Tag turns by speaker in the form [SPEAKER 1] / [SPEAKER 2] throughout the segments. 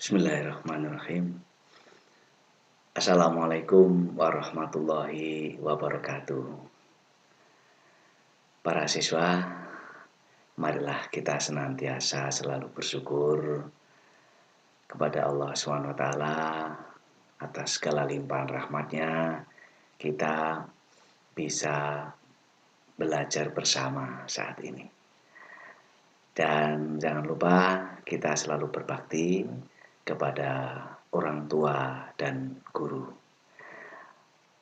[SPEAKER 1] Bismillahirrahmanirrahim. Assalamualaikum warahmatullahi wabarakatuh. Para siswa, marilah kita senantiasa selalu bersyukur kepada Allah SWT atas segala limpahan rahmatnya. Kita bisa belajar bersama saat ini. Dan jangan lupa kita selalu berbakti kepada orang tua dan guru.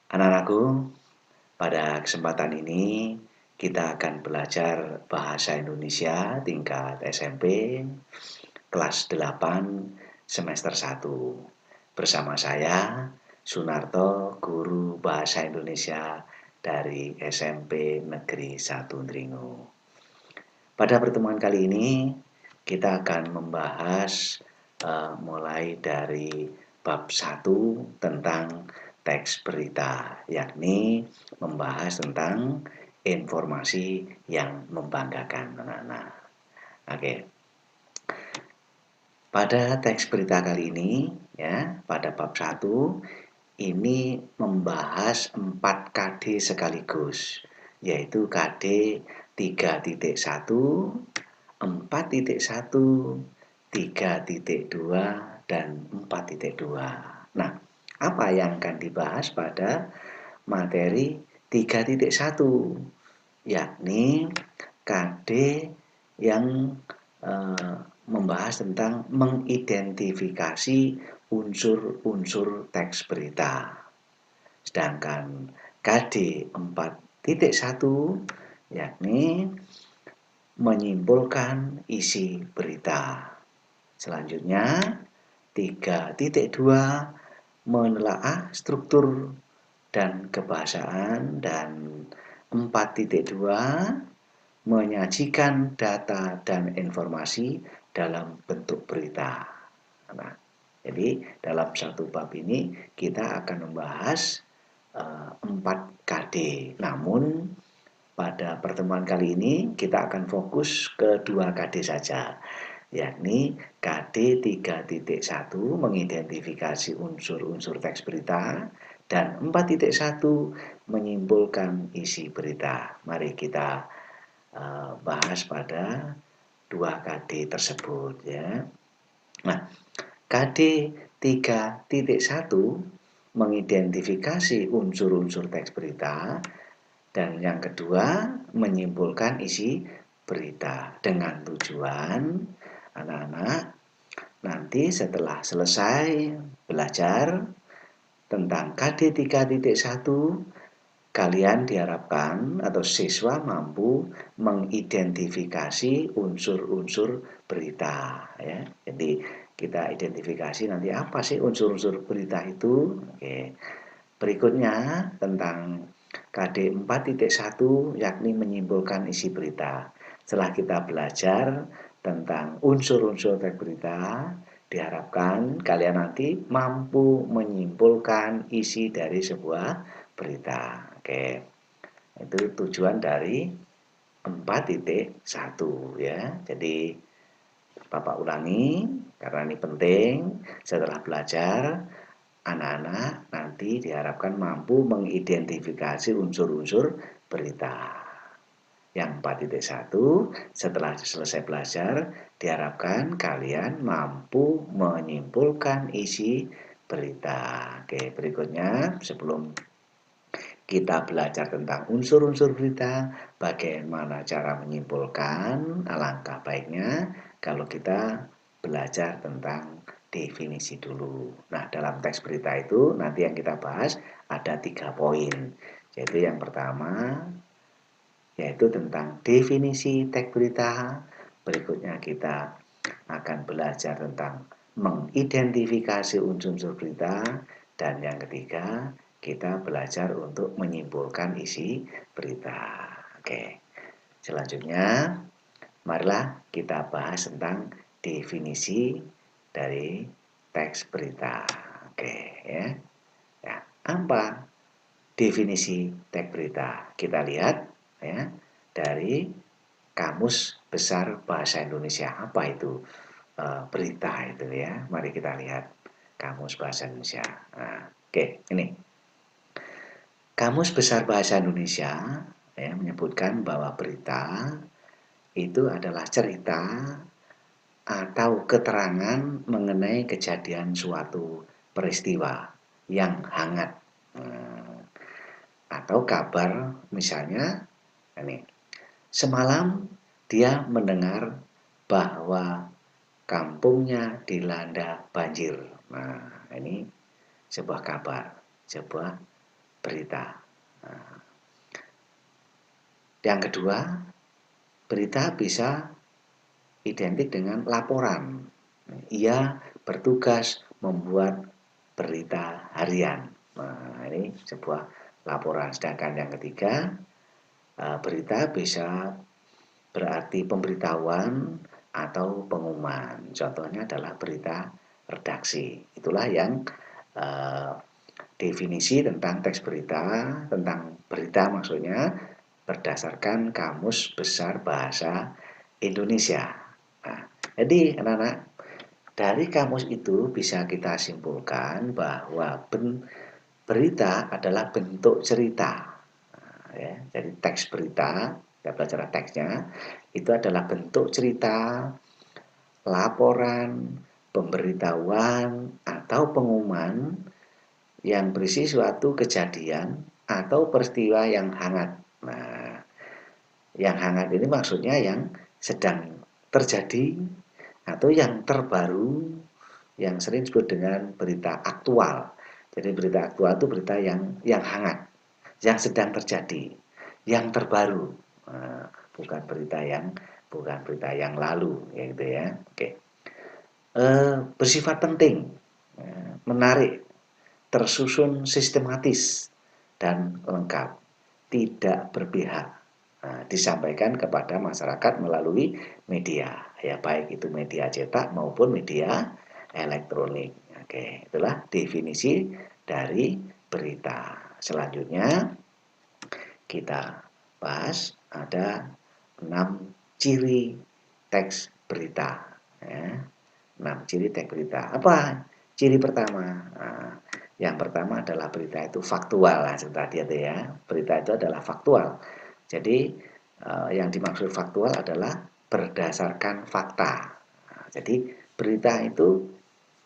[SPEAKER 1] Anak-anakku, pada kesempatan ini kita akan belajar bahasa Indonesia tingkat SMP kelas 8 semester 1 bersama saya Sunarto, guru bahasa Indonesia dari SMP Negeri 1 Dringo. Pada pertemuan kali ini kita akan membahas mulai dari bab 1 tentang teks berita, yakni membahas tentang informasi yang membanggakan anak-anak. Oke. Pada teks berita kali ini, ya, pada bab 1 ini membahas 4 KD sekaligus, yaitu KD 3.1, 4.1, 3.2, dan 4.2. Nah, apa yang akan dibahas pada materi 3.1, yakni KD yang membahas tentang mengidentifikasi unsur-unsur teks berita. Sedangkan KD 4.1 yakni menyimpulkan isi berita. Selanjutnya 3.2 menelaah struktur dan kebahasaan, dan 4.2 menyajikan data dan informasi dalam bentuk berita. Nah, jadi dalam satu bab ini kita akan membahas 4 KD. Namun pada pertemuan kali ini kita akan fokus ke 2 KD saja, yakni KD 3.1 mengidentifikasi unsur-unsur teks berita, dan 4.1 menyimpulkan isi berita. Mari kita bahas pada 2 KD tersebut, ya. Nah, KD 3.1 mengidentifikasi unsur-unsur teks berita, dan yang kedua menyimpulkan isi berita, dengan tujuan anak-anak nanti setelah selesai belajar tentang KD 3.1, kalian diharapkan atau siswa mampu mengidentifikasi unsur-unsur berita, ya. Jadi kita identifikasi nanti apa sih unsur-unsur berita itu. Oke. Berikutnya tentang KD 4.1 yakni menyimpulkan isi berita. Setelah kita belajar tentang unsur-unsur teks berita, diharapkan kalian nanti mampu menyimpulkan isi dari sebuah berita. Oke. Itu tujuan dari 4.1, ya. Jadi Bapak ulangi karena ini penting. Setelah belajar, anak-anak nanti diharapkan mampu mengidentifikasi unsur-unsur berita. Yang 4.1, setelah selesai belajar, diharapkan kalian mampu menyimpulkan isi berita. Oke, berikutnya sebelum kita belajar tentang unsur-unsur berita, bagaimana cara menyimpulkan, alangkah baiknya kalau kita belajar tentang definisi dulu. Nah, dalam teks berita itu nanti yang kita bahas ada 3 poin. Yaitu yang pertama, yaitu tentang definisi teks berita. Berikutnya kita akan belajar tentang mengidentifikasi unsur-unsur berita. Dan yang ketiga, kita belajar untuk menyimpulkan isi berita. Oke. Selanjutnya, marilah kita bahas tentang definisi dari teks berita. Oke, ya. Ya, apa definisi teks berita? Kita lihat, ya, dari Kamus Besar Bahasa Indonesia. Apa itu berita itu ya. Mari kita lihat Kamus Bahasa Indonesia. Nah, oke, ini. Kamus Besar Bahasa Indonesia ya, menyebutkan bahwa berita itu adalah cerita atau keterangan mengenai kejadian suatu peristiwa yang hangat. Atau kabar misalnya ini. Semalam dia mendengar bahwa kampungnya dilanda banjir. Nah, ini sebuah kabar, sebuah berita. Nah, yang kedua, berita bisa identik dengan laporan. Ia bertugas membuat berita harian. Nah, ini sebuah laporan. Sedangkan yang ketiga, berita bisa berarti pemberitahuan atau pengumuman. Contohnya adalah berita redaksi. Itulah yang definisi tentang teks berita, tentang berita maksudnya berdasarkan Kamus Besar Bahasa Indonesia. Nah, jadi anak-anak, dari kamus itu bisa kita simpulkan bahwa berita adalah bentuk cerita. Nah, ya, jadi teks berita, kita belajar teksnya, itu adalah bentuk cerita, laporan, pemberitahuan, atau pengumuman yang berisi suatu kejadian atau peristiwa yang hangat. Nah, yang hangat ini maksudnya yang sedang terjadi atau yang terbaru, yang sering disebut dengan berita aktual. Jadi berita aktual itu berita yang hangat, yang sedang terjadi, yang terbaru. Nah, bukan berita yang lalu, ya gitu ya. Oke. Bersifat penting, menarik, tersusun sistematis dan lengkap, tidak berpihak. Nah, disampaikan kepada masyarakat melalui media, ya baik itu media cetak maupun media elektronik. Oke, itulah definisi dari berita. Selanjutnya kita bahas ada 6 ciri teks berita. Ya. 6 ciri teks berita. Apa ciri pertama? Nah, yang pertama adalah berita itu faktual. Nah, tadi ya, berita itu adalah faktual. Jadi yang dimaksud faktual adalah berdasarkan fakta. Nah, jadi berita itu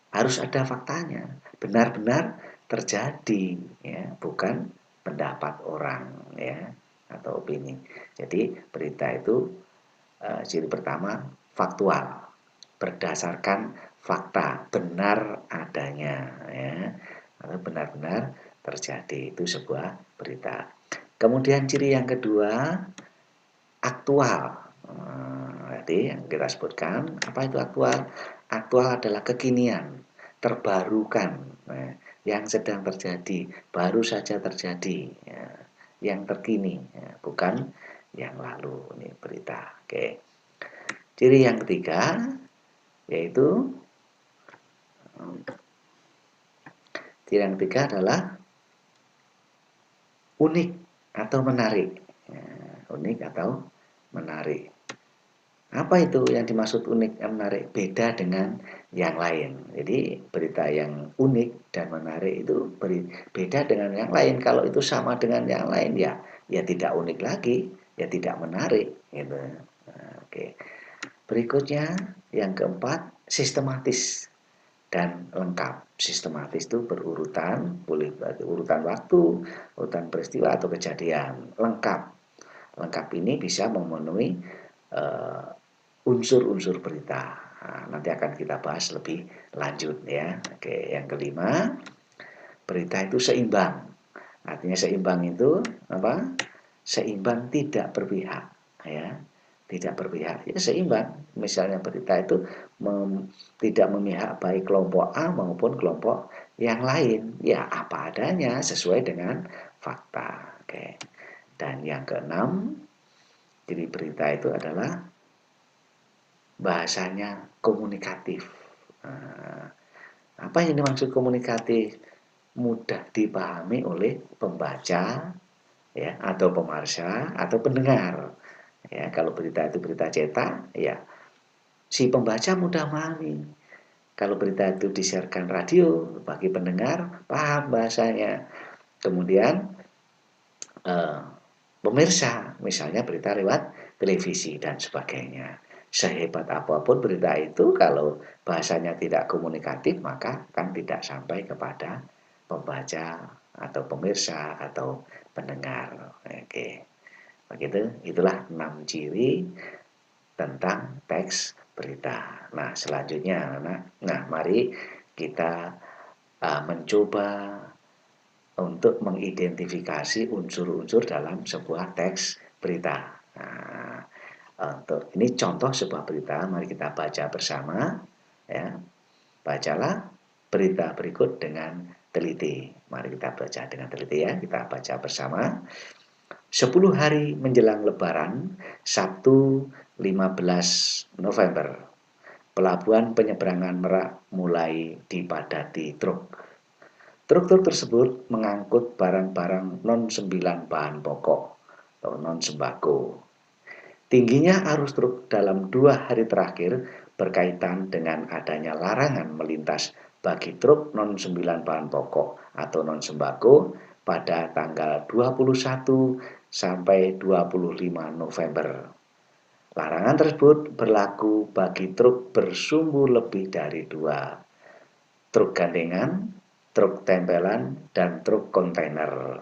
[SPEAKER 1] harus ada faktanya, benar-benar terjadi, ya, bukan pendapat orang, ya, atau opini. Jadi berita itu ciri pertama faktual, berdasarkan fakta, benar adanya, ya, atau benar-benar terjadi, itu sebuah berita. Kemudian ciri yang kedua, aktual. Tadi yang kita sebutkan, apa itu aktual? Aktual adalah kekinian, terbarukan, yang sedang terjadi, baru saja terjadi, ya, yang terkini, ya, bukan yang lalu. Ini berita. Oke. Ciri yang ketiga yaitu ciri yang ketiga adalah unik atau menarik. Ya, unik atau menarik. Apa itu yang dimaksud unik dan menarik? Beda dengan yang lain. Jadi berita yang unik dan menarik itu beda dengan yang lain. Kalau itu sama dengan yang lain, ya tidak unik lagi, ya tidak menarik. Gitu. Nah, oke. Berikutnya yang keempat, sistematis dan lengkap. Sistematis itu berurutan, boleh berarti urutan waktu, urutan peristiwa atau kejadian. Lengkap. Lengkap ini bisa memenuhi unsur-unsur berita. Nah, nanti akan kita bahas lebih lanjut ya. Oke, yang kelima, berita itu seimbang. Artinya seimbang itu apa? Seimbang tidak berpihak, ya. Tidak berpihak, ya seimbang. Misalnya berita itu tidak memihak baik kelompok A maupun kelompok yang lain. Ya apa adanya sesuai dengan fakta. Oke. Dan yang keenam, jadi berita itu adalah bahasanya komunikatif. Nah, apa yang dimaksud komunikatif? Mudah dipahami oleh pembaca, ya, atau pemirsa atau pendengar. Ya, kalau berita itu berita cetak, ya si pembaca mudah memahami. Kalau berita itu disiarkan radio, bagi pendengar paham bahasanya. Kemudian pemirsa, misalnya berita lewat televisi dan sebagainya. Sehebat apapun berita itu, kalau bahasanya tidak komunikatif, maka kan tidak sampai kepada pembaca atau pemirsa atau pendengar. Oke, begitu. Itulah 6 ciri tentang teks berita. Nah, selanjutnya, nah mari kita mencoba untuk mengidentifikasi unsur-unsur dalam sebuah teks berita. Nah, untuk ini contoh sebuah berita, mari kita baca bersama. Ya, bacalah berita berikut dengan teliti. Mari kita baca dengan teliti ya, kita baca bersama. 10 hari menjelang Lebaran, Sabtu 15 November, pelabuhan penyeberangan Merak mulai dipadati truk. Truk-truk tersebut mengangkut barang-barang non-9 bahan pokok atau non-sembako. Tingginya arus truk dalam 2 hari terakhir berkaitan dengan adanya larangan melintas bagi truk non-9 bahan pokok atau non-sembako pada tanggal 21 sampai 25 November. Larangan tersebut berlaku bagi truk bersumbu lebih dari 2, truk gandengan, truk tempelan, dan truk kontainer.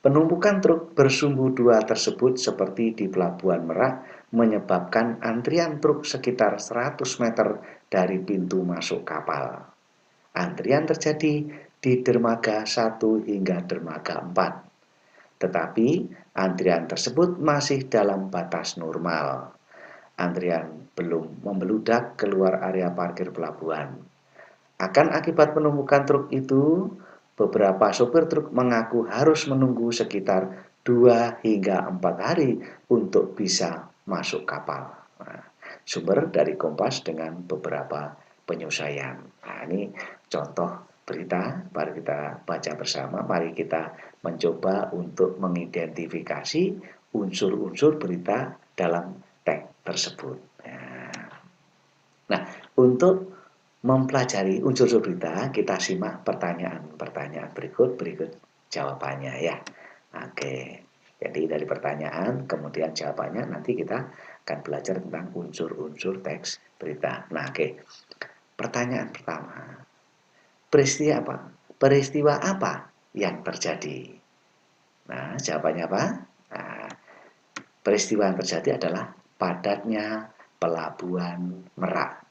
[SPEAKER 1] Penumpukan truk bersumbu 2 tersebut seperti di Pelabuhan Merak menyebabkan antrian truk sekitar 100 meter dari pintu masuk kapal. Antrian terjadi di dermaga 1 hingga dermaga 4. Tetapi antrian tersebut masih dalam batas normal. Antrian belum membeludak keluar area parkir pelabuhan. Akan akibat penumpukan truk itu, beberapa sopir truk mengaku harus menunggu sekitar 2 hingga 4 hari untuk bisa masuk kapal. Nah, sumber dari Kompas dengan beberapa penyesuaian. Nah, ini contoh berita, mari kita baca bersama, mari kita mencoba untuk mengidentifikasi unsur-unsur berita dalam teks tersebut. Nah, untuk mempelajari unsur-unsur berita, kita simak pertanyaan-pertanyaan berikut jawabannya ya. Oke, jadi dari pertanyaan kemudian jawabannya, nanti kita akan belajar tentang unsur-unsur teks berita. Nah, oke. Pertanyaan pertama, peristiwa apa yang terjadi? Nah, jawabannya apa? Nah, peristiwa yang terjadi adalah padatnya pelabuhan Merak.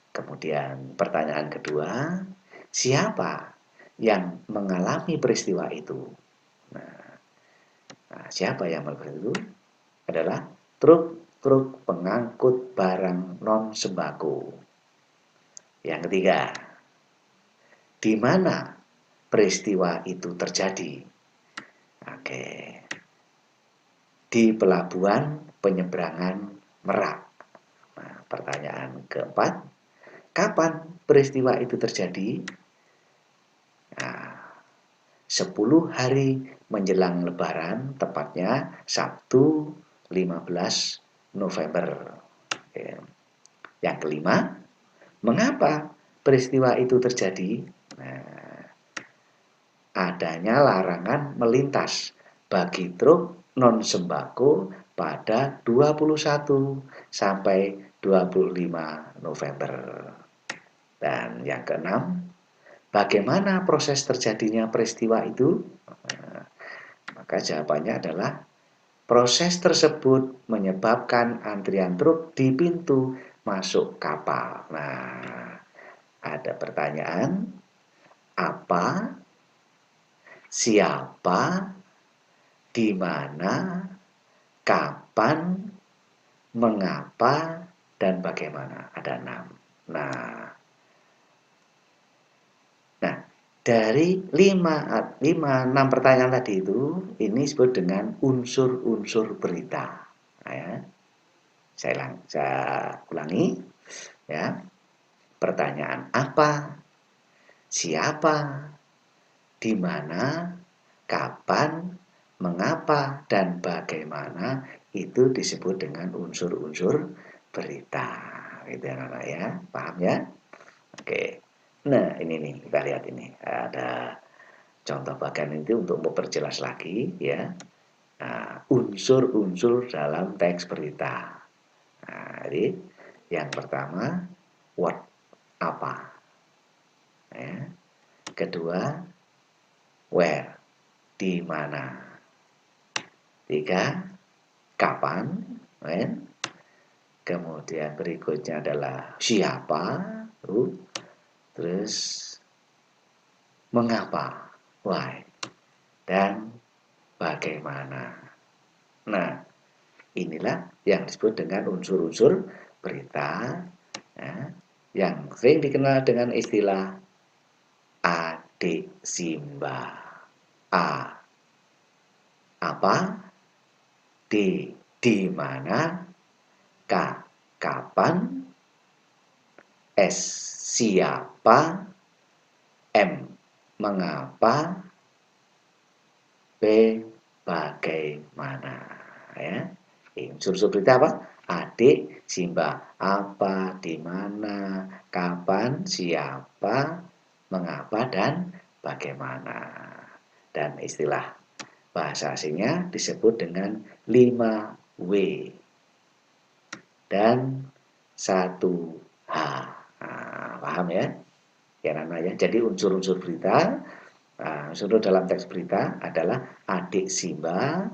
[SPEAKER 1] Kemudian pertanyaan kedua, siapa yang mengalami peristiwa itu? Nah, siapa yang mengalami itu? Adalah truk-truk pengangkut barang non-sembako. Yang ketiga, di mana peristiwa itu terjadi? Oke, di pelabuhan penyeberangan Merak. Nah, pertanyaan keempat, kapan peristiwa itu terjadi? Nah, 10 hari menjelang Lebaran, tepatnya Sabtu 15 November. Yang kelima, mengapa peristiwa itu terjadi? Nah, adanya larangan melintas bagi truk non-sembako pada 21 sampai 25 November. Dan yang keenam, bagaimana proses terjadinya peristiwa itu? Maka jawabannya adalah proses tersebut menyebabkan antrian truk di pintu masuk kapal. Nah, ada pertanyaan, apa, siapa, di mana, kapan, mengapa, dan bagaimana. Ada 6. Nah, dari 6 pertanyaan tadi itu, ini disebut dengan unsur-unsur berita. Nah, ya. Saya ulangi, ya. Pertanyaan apa, siapa, di mana, kapan, mengapa, dan bagaimana, itu disebut dengan unsur-unsur berita. Gitu ya anak-anak ya, paham ya? Oke. Nah, ini nih kita lihat ini ada contoh bagian itu untuk memperjelas lagi ya. Nah, unsur-unsur dalam teks berita. Nah, jadi yang pertama what, apa, ya. Kedua where, di mana. Tiga kapan, when. Kemudian berikutnya adalah siapa, who. Terus mengapa, why, dan bagaimana. Nah, inilah yang disebut dengan unsur-unsur berita ya, yang sering dikenal dengan istilah adik Simba. A, apa, D, di mana, K, kapan, S, siapa, M, mengapa, B, bagaimana. Ya, unsur-unsur berita apa? Adik Simba, apa, di mana, kapan, siapa, mengapa, dan bagaimana. Dan istilah bahasa asingnya disebut dengan 5W dan 1H. Nah, paham ya? Ya namanya. Jadi unsur-unsur berita, unsur dalam teks berita adalah adik Simba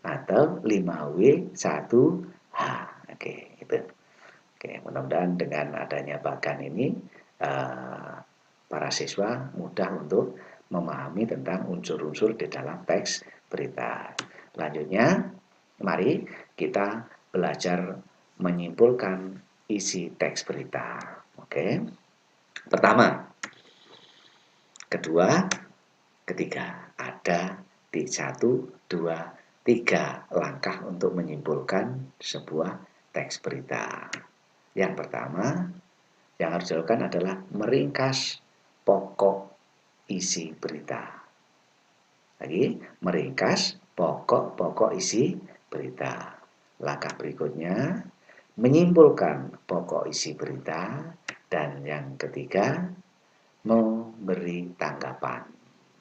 [SPEAKER 1] atau 5W 1H. Oke, itu. Oke, mudah-mudahan dengan adanya bagan ini para siswa mudah untuk memahami tentang unsur-unsur di dalam teks berita. Selanjutnya, mari kita belajar menyimpulkan isi teks berita. Oke. Pertama, kedua, ketiga. Ada di 1, 2, 3 langkah untuk menyimpulkan sebuah teks berita. Yang pertama, yang harus dilakukan adalah meringkas pokok isi berita. Lagi, meringkas pokok-pokok isi berita. Langkah berikutnya, menyimpulkan pokok isi berita. Dan yang ketiga, memberi tanggapan.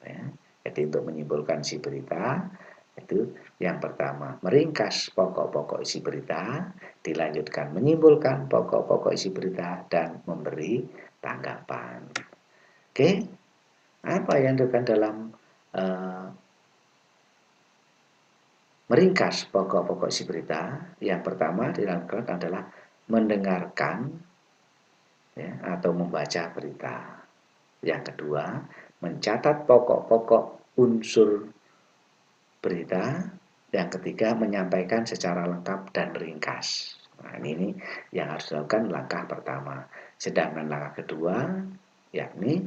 [SPEAKER 1] Ya. Jadi untuk menyimpulkan isi berita, itu yang pertama meringkas pokok-pokok isi berita, dilanjutkan menyimpulkan pokok-pokok isi berita, dan memberi tanggapan. Oke, apa yang dilakukan dalam meringkas pokok-pokok isi berita? Yang pertama dilakukan adalah mendengarkan ya, atau membaca berita. Yang kedua, mencatat pokok-pokok unsur berita. Yang ketiga, menyampaikan secara lengkap dan ringkas. Nah, ini yang harus dilakukan langkah pertama. Sedangkan langkah kedua, yakni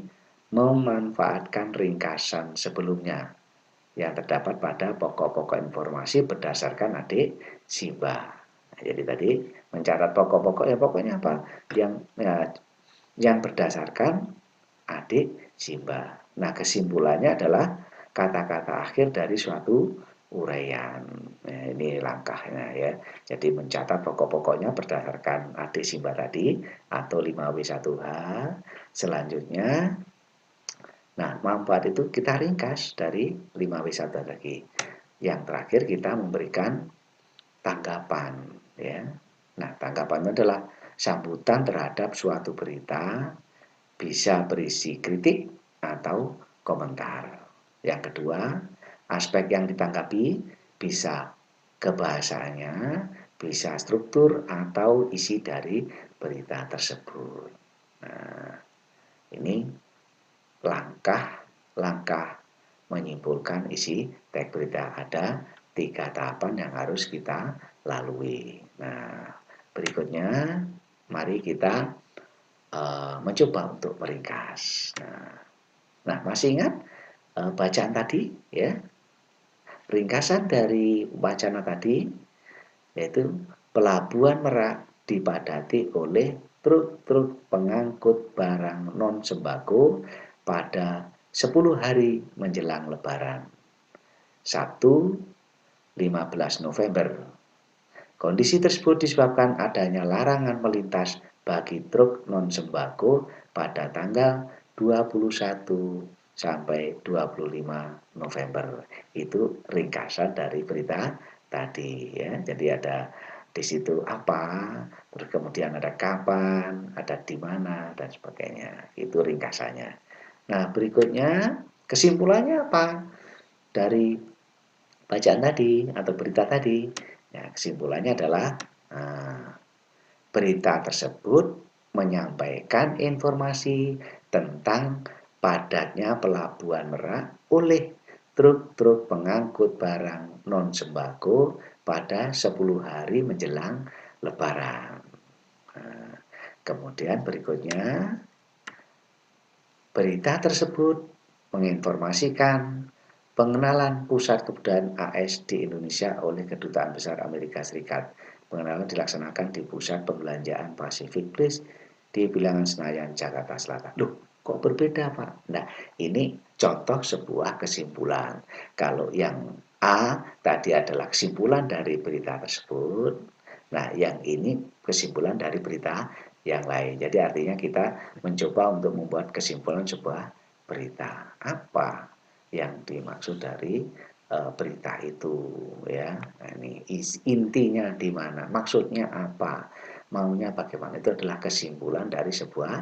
[SPEAKER 1] memanfaatkan ringkasan sebelumnya yang terdapat pada pokok-pokok informasi berdasarkan adik Simba. Nah, jadi tadi mencatat pokok-pokok ya pokoknya apa yang berdasarkan adik Simba. Nah, kesimpulannya adalah kata-kata akhir dari suatu uraian. Nah, ini langkahnya ya. Jadi mencatat pokok-pokoknya berdasarkan adik Simba tadi atau 5W1H. Selanjutnya, nah manfaat itu kita ringkas dari 5W1H lagi. Yang terakhir kita memberikan tanggapan ya. Nah, tanggapannya adalah sambutan terhadap suatu berita, bisa berisi kritik atau komentar. Yang kedua, aspek yang ditanggapi bisa kebahasaannya, bisa struktur atau isi dari berita tersebut. Nah, ini langkah-langkah menyimpulkan isi teks berita. Ada 3 tahapan yang harus kita lalui. Nah, berikutnya mari kita mencoba untuk meringkas. Nah, masih ingat bacaan tadi ya? Ringkasan dari wacana tadi yaitu Pelabuhan Merak dipadati oleh truk-truk pengangkut barang non sembako pada 10 hari menjelang Lebaran. Sabtu 15 November Kondisi tersebut disebabkan adanya larangan melintas bagi truk non-sembako pada tanggal 21 sampai 25 November. Itu ringkasan dari berita tadi ya. Jadi ada di situ apa, terus kemudian ada kapan, ada di mana dan sebagainya. Itu ringkasannya. Nah, berikutnya kesimpulannya apa dari bacaan tadi atau berita tadi? Ya, kesimpulannya adalah berita tersebut menyampaikan informasi tentang padatnya pelabuhan Merak oleh truk-truk pengangkut barang non-sembako pada 10 hari menjelang Lebaran. Nah, kemudian berikutnya, berita tersebut menginformasikan pengenalan pusat kebudayaan AS di Indonesia oleh Kedutaan Besar Amerika Serikat. Pengenalan dilaksanakan di pusat perbelanjaan Pacific Place di Bilangan Senayan, Jakarta Selatan. Loh, kok berbeda, Pak? Nah, ini contoh sebuah kesimpulan. Kalau yang A tadi adalah kesimpulan dari berita tersebut, nah yang ini kesimpulan dari berita yang lain. Jadi artinya kita mencoba untuk membuat kesimpulan sebuah berita. Apa yang dimaksud dari berita itu ya. Nah, ini intinya di mana, maksudnya apa, maunya bagaimana, itu adalah kesimpulan dari sebuah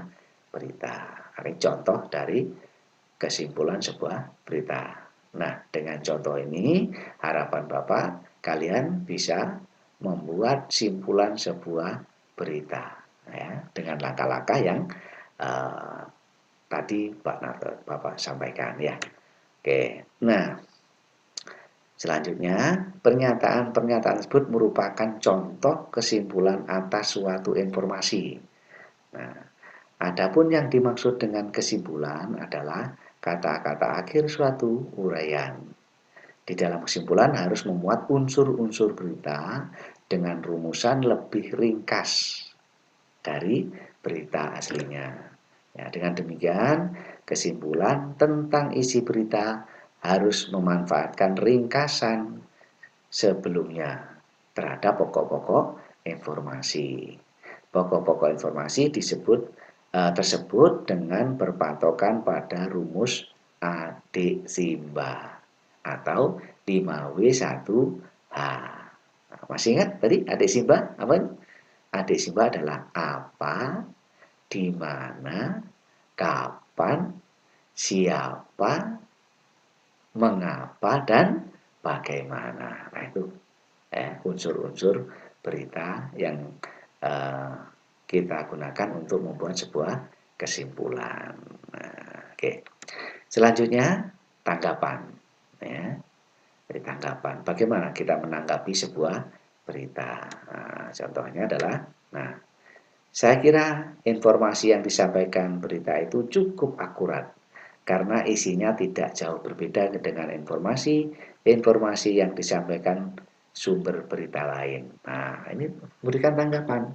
[SPEAKER 1] berita. Ini contoh dari kesimpulan sebuah berita. Nah, dengan contoh ini harapan Bapak kalian bisa membuat simpulan sebuah berita ya, dengan langkah-langkah yang tadi Bapak sampaikan ya. Oke, nah selanjutnya pernyataan-pernyataan tersebut merupakan contoh kesimpulan atas suatu informasi. Nah, adapun yang dimaksud dengan kesimpulan adalah kata-kata akhir suatu uraian. Di dalam kesimpulan harus memuat unsur-unsur berita dengan rumusan lebih ringkas dari berita aslinya. Ya, dengan demikian, kesimpulan tentang isi berita harus memanfaatkan ringkasan sebelumnya terhadap pokok-pokok informasi. Pokok-pokok informasi tersebut dengan berpatokan pada rumus adik Simba atau 5W1H. Nah, masih ingat tadi adik Simba apa? Adik Simba adalah apa, di mana, kapan, siapa, mengapa, dan bagaimana. Nah, itu unsur-unsur berita yang kita gunakan untuk membuat sebuah kesimpulan. Nah, oke. Selanjutnya, tanggapan. Ya, jadi tanggapan. Bagaimana kita menanggapi sebuah berita? Nah, contohnya adalah, nah, saya kira informasi yang disampaikan berita itu cukup akurat karena isinya tidak jauh berbeda dengan informasi yang disampaikan sumber berita lain. Nah, ini memberikan tanggapan.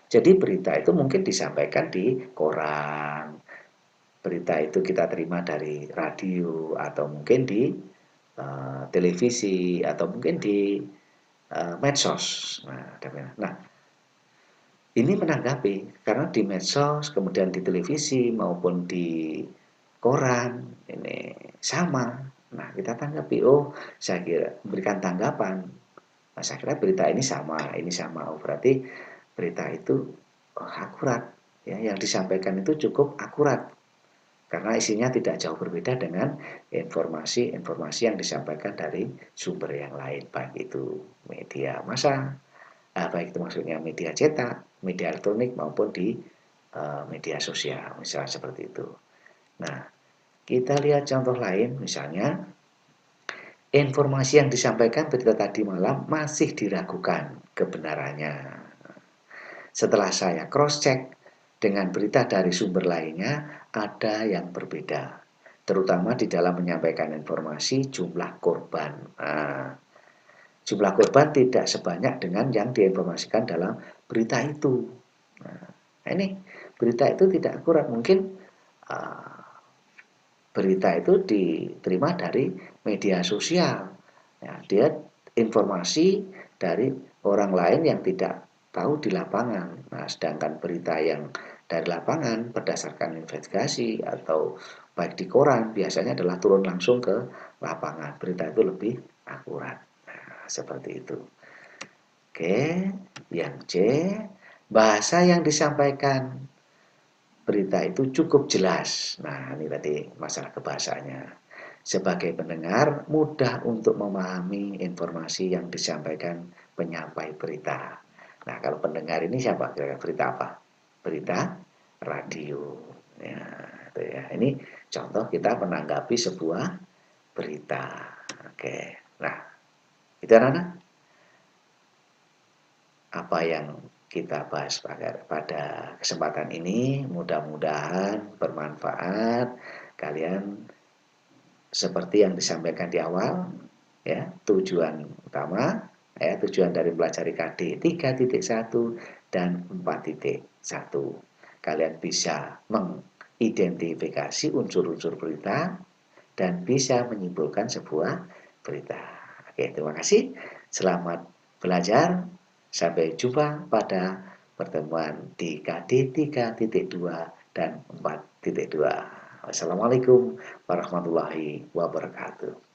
[SPEAKER 1] Jadi berita itu mungkin disampaikan di koran, berita itu kita terima dari radio atau mungkin di televisi atau mungkin di medsos. Nah, ini menanggapi karena di medsos, kemudian di televisi maupun di koran ini sama. Nah, kita tanggapi, oh, saya kira memberikan tanggapan. Nah, saya kira berita ini sama. Oh, berarti berita itu akurat. Ya, yang disampaikan itu cukup akurat karena isinya tidak jauh berbeda dengan informasi-informasi yang disampaikan dari sumber yang lain, baik itu media massa, baik itu maksudnya media cetak, media elektronik maupun di media sosial, misalnya seperti itu. Nah, kita lihat contoh lain, misalnya informasi yang disampaikan berita tadi malam masih diragukan kebenarannya. Setelah saya cross-check dengan berita dari sumber lainnya, ada yang berbeda, terutama di dalam menyampaikan informasi jumlah korban. Nah, jumlah korban tidak sebanyak dengan yang diinformasikan dalam berita itu. Nah, ini berita itu tidak akurat. Mungkin berita itu diterima dari media sosial. Ya, dia informasi dari orang lain yang tidak tahu di lapangan. Nah, sedangkan berita yang dari lapangan berdasarkan investigasi atau baik di koran biasanya adalah turun langsung ke lapangan. Berita itu lebih akurat. Nah, seperti itu. Oke, yang C, bahasa yang disampaikan berita itu cukup jelas. Nah, ini tadi masalah kebahasanya. Sebagai pendengar, mudah untuk memahami informasi yang disampaikan penyampai berita. Nah, kalau pendengar ini siapa? Kira-kira berita apa? Berita radio. Ya, itu ya. Ini contoh kita menanggapi sebuah berita. Oke. Nah, itu anak-anak apa yang kita bahas pada kesempatan ini. Mudah-mudahan bermanfaat. Kalian seperti yang disampaikan di awal, ya, tujuan utama, ya, tujuan dari mempelajari KD 3.1 dan 4.1. Kalian bisa mengidentifikasi unsur-unsur berita dan bisa menyimpulkan sebuah berita. Oke, terima kasih. Selamat belajar. Sampai jumpa pada pertemuan di KD 3.2 dan 4.2. Wassalamualaikum warahmatullahi wabarakatuh.